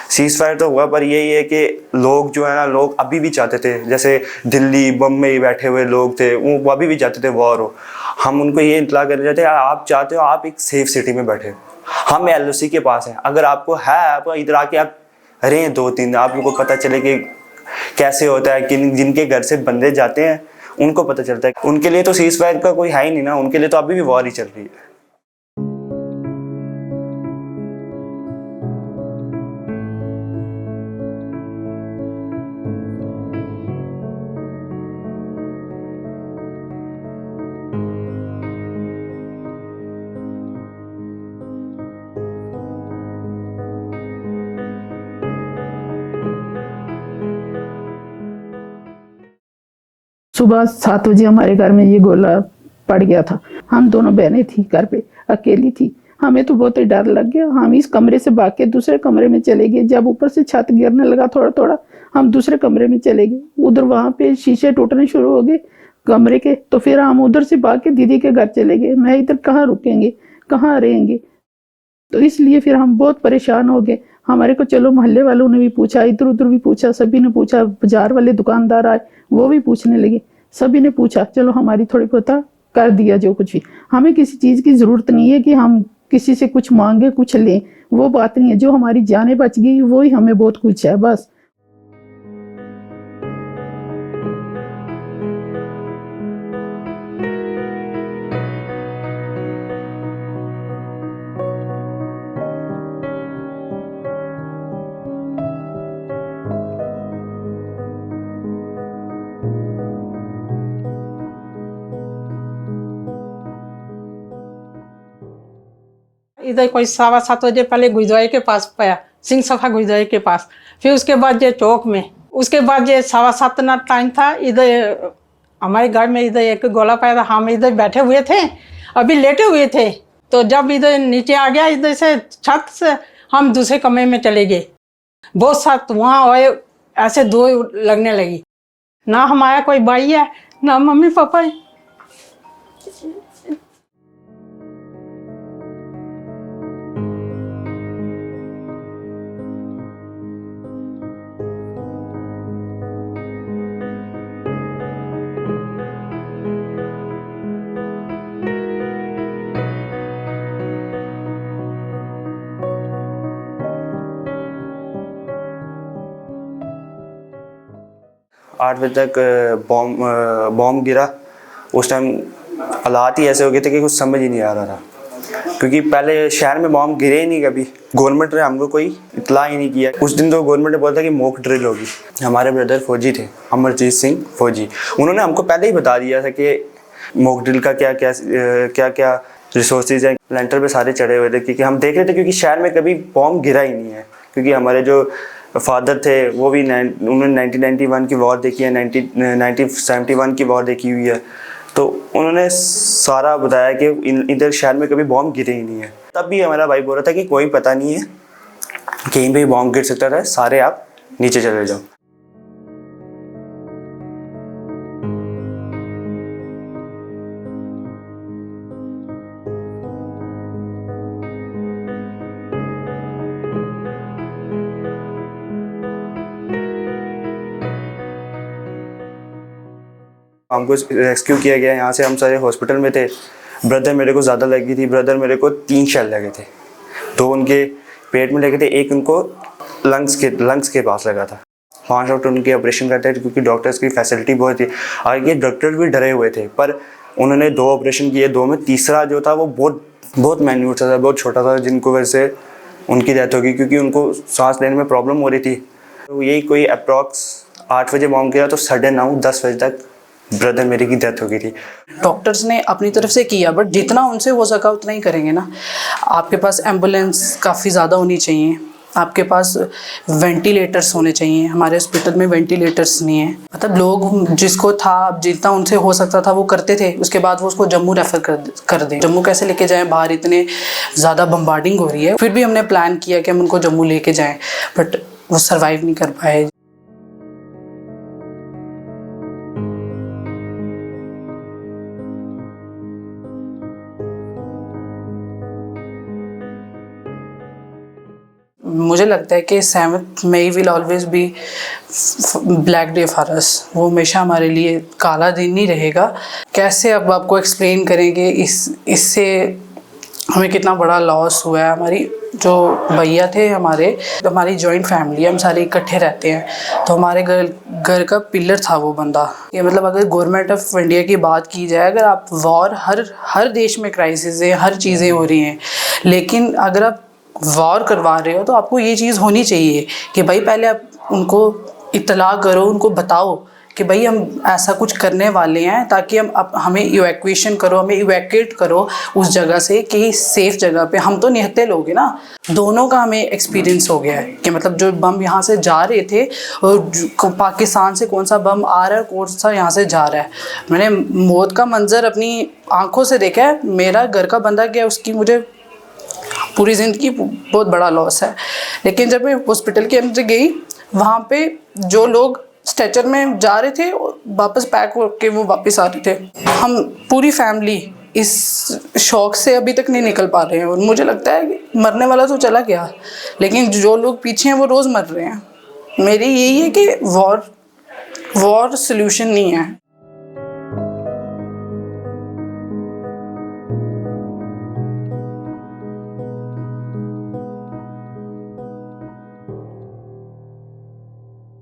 Cease fire तो हुआ, पर यही है कि लोग जो है ना, लोग अभी भी चाहते थे, जैसे दिल्ली बम्बई बैठे हुए लोग थे, वो अभी भी चाहते थे वॉर हो। हम उनको ये इतला करना चाहते हैं, आप चाहते हो आप एक सेफ सिटी में बैठे, हम एलओसी के पास हैं, अगर आपको है आप इधर आके आप रहें 2-3, आप लोगों को पता चले कि कैसे होता है, किन जिनके घर से बंदे जाते हैं उनको पता चलता है। उनके लिए तो सीज फायर का कोई है ही नहीं ना, उनके लिए तो अभी भी वॉर ही चल रही है। सुबह 7 बजे हमारे घर में ये गोला पड़ गया था। हम दोनों बहनें थी, घर पे अकेली थी। हमें तो बहुत ही डर लग गया। हम इस कमरे से भाग के दूसरे कमरे में चले गए। जब ऊपर से छत गिरने लगा थोड़ा थोड़ा, हम दूसरे कमरे में चले गए। उधर वहां पे शीशे टूटने शुरू हो गए कमरे के, तो फिर हम उधर से भाग के दीदी के घर चले गए। मैं इधर कहाँ रुकेंगे, कहाँ रहेंगे, तो इसलिए फिर हम बहुत परेशान हो गए। हमारे को चलो मोहल्ले वालों ने भी पूछा, इधर उधर भी पूछा, सभी ने पूछा, बाजार वाले दुकानदार आए वो भी पूछने लगे, सभी ने पूछा। चलो हमारी थोड़ी बहुत कर दिया जो कुछ भी। हमें किसी चीज की जरूरत नहीं है कि हम किसी से कुछ मांगे कुछ लें, वो बात नहीं है। जो हमारी जानें बच गई वो ही हमें बहुत कुछ है बस। इधर कोई 7:15 बजे पहले गुरुद्वारे के पास पाया, सिंह सभा गुरुद्वारे के पास। फिर उसके बाद ये चौक में, उसके बाद ये 7:15 ना टाइम था। इधर हमारे घर में इधर एक गोला पाया था। हम इधर बैठे हुए थे, अभी लेटे हुए थे, तो जब इधर नीचे आ गया इधर से छत से, हम दूसरे कमरे में चले गए। बहुत सा वहाँ और ऐसे दो लगने लगी। ना हमारा कोई भाई है ना मम्मी पापा है। आठ बजे तक बॉम्ब गिरा। उस टाइम हालात ही ऐसे हो गए थे कि कुछ समझ ही नहीं आ रहा था, क्योंकि पहले शहर में बॉम्ब गिरे ही नहीं कभी। गवर्नमेंट ने हमको कोई इतला ही नहीं किया। उस दिन तो गवर्नमेंट ने बोला था कि मॉक ड्रिल होगी। हमारे ब्रदर फौजी थे, अमरजीत सिंह फौजी, उन्होंने हमको पहले ही बता दिया था कि मॉक ड्रिल का क्या क्या रिसोर्सेज हैं। लेंटर पे सारे चढ़े हुए थे, क्योंकि हम देख रहे थे, क्योंकि शहर में कभी बॉम्ब गिरा ही नहीं है। क्योंकि हमारे जो फादर थे वो भी उन्होंने 1991 की वॉर देखी है, 1971 की वॉर देखी हुई है, तो उन्होंने सारा बताया कि इधर शहर में कभी बॉम्ब गिरे ही नहीं है। तब भी हमारा भाई बोल रहा था कि कोई पता नहीं है, कहीं भी बॉम्ब गिर सकता था, सारे आप नीचे चले जाओ। हमको रेस्क्यू किया गया यहाँ से। हम सारे हॉस्पिटल में थे। ब्रदर मेरे को ज़्यादा लगी थी। ब्रदर मेरे को 3 शेल लगे थे, 2 उनके पेट में लगे थे, एक उनको लंग्स के पास लगा था। 5 डॉक्टर उनके ऑपरेशन करते थे, क्योंकि डॉक्टर्स की फैसिलिटी बहुत थी। आगे डॉक्टर भी डरे हुए थे, पर उन्होंने 2 ऑपरेशन किए। 2 में तीसरा जो था वो बहुत माइन्यूट था, बहुत छोटा था, जिनको वजह से उनकी डेथ हो गई, क्योंकि उनको सांस लेने में प्रॉब्लम हो रही थी। तो यही कोई अप्रॉक्स 8 बजे बॉम्ब किया, तो 9:30 10 बजे तक ब्रदर मेरी की डेथ हो गई थी। डॉक्टर्स ने अपनी तरफ से किया, बट जितना उनसे हो सका उतना ही करेंगे ना। आपके पास एम्बुलेंस काफ़ी ज़्यादा होनी चाहिए, आपके पास वेंटिलेटर्स होने चाहिए। हमारे हॉस्पिटल में वेंटिलेटर्स नहीं है। मतलब लोग जिसको था, जितना उनसे हो सकता था वो करते थे, उसके बाद वो उसको जम्मू रेफ़र कर दें। जम्मू कैसे लेके जाएं, बाहर इतने ज़्यादा बम्बार्डिंग हो रही है। फिर भी हमने प्लान किया कि हम उनको जम्मू लेके जाएँ, बट वो सर्वाइव नहीं कर पाए। मुझे लगता है कि 7 May will always be black day for us. वो हमेशा हमारे लिए काला दिन ही रहेगा। कैसे अब आपको एक्सप्लेन करेंगे इससे हमें कितना बड़ा लॉस हुआ है। हमारी जो भैया थे हमारी जॉइंट फैमिली है, हम सारे इकट्ठे रहते हैं, तो हमारे घर का पिलर था वो बंदा। ये मतलब अगर गवर्नमेंट ऑफ इंडिया की बात की जाए, अगर आप वॉर हर देश में क्राइसिस है, हर चीज़ें हो रही हैं, लेकिन अगर आप वॉर करवा रहे हो तो आपको ये चीज़ होनी चाहिए कि भाई पहले आप उनको इत्तला करो, उनको बताओ कि भाई हम ऐसा कुछ करने वाले हैं, ताकि हमें इवैक्यूएशन करो, हमें इवैक्यूएट करो उस जगह से कि सेफ़ जगह पे। हम तो निहत्ते लोग हैं ना, दोनों का हमें एक्सपीरियंस हो गया है कि मतलब जो बम यहाँ से जा रहे थे और पाकिस्तान से कौन सा बम आ रहा है, कौन सा यहाँ से जा रहा है। मैंने मौत का मंजर अपनी आँखों से देखा है। मेरा घर का बंदा क्या, उसकी मुझे पूरी ज़िंदगी बहुत बड़ा लॉस है। लेकिन जब मैं हॉस्पिटल के अंदर गई, वहाँ पे जो लोग स्ट्रेचर में जा रहे थे वापस पैक होके वो वापस आ रहे थे, हम पूरी फैमिली इस शौक से अभी तक नहीं निकल पा रहे हैं। और मुझे लगता है कि मरने वाला तो चला गया, लेकिन जो लोग पीछे हैं वो रोज़ मर रहे हैं। मेरी यही है कि वॉर सल्यूशन नहीं है।